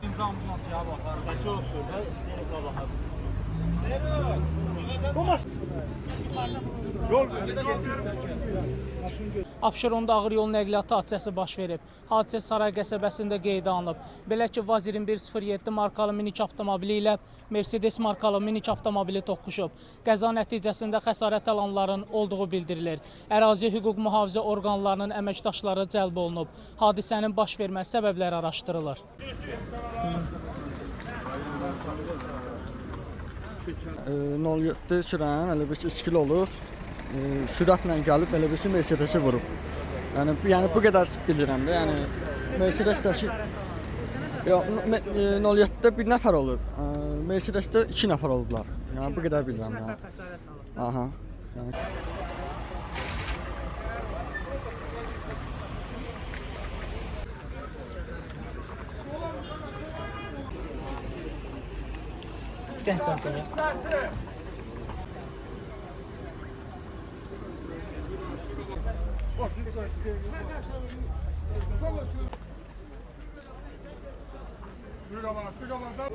İmza ambulans ya bakar. Çok şurada isteyerek bakar. Abşeronda ağır yol nəqliyyatı hadisəsi baş verib. Hadisə Saray qəsəbəsində qeydə alınıb. Belə ki, Vaz 2107 markalı minik avtomobili ilə Mercedes markalı minik avtomobili toqquşub. Qəza nəticəsində xəsarət alanların olduğu bildirilir. Ərazi hüquq mühafizə orqanlarının əməkdaşları cəlb olunub. Hadisənin baş vermə səbəbləri araşdırılır. 07 sürən, elə bir ki, içkili olub, sürətlə gəlib, elə bir ki, Mercedes-i vurub. Yəni bu qədər bilirəm də, yəni Mercedes-dəki 07-də bir nəfər olub, Mercedes-də 2 nəfər olublar. Yəni bu qədər bilirəm. Aha. Gəncsən sənə. Şuraya bak, şuraya bak.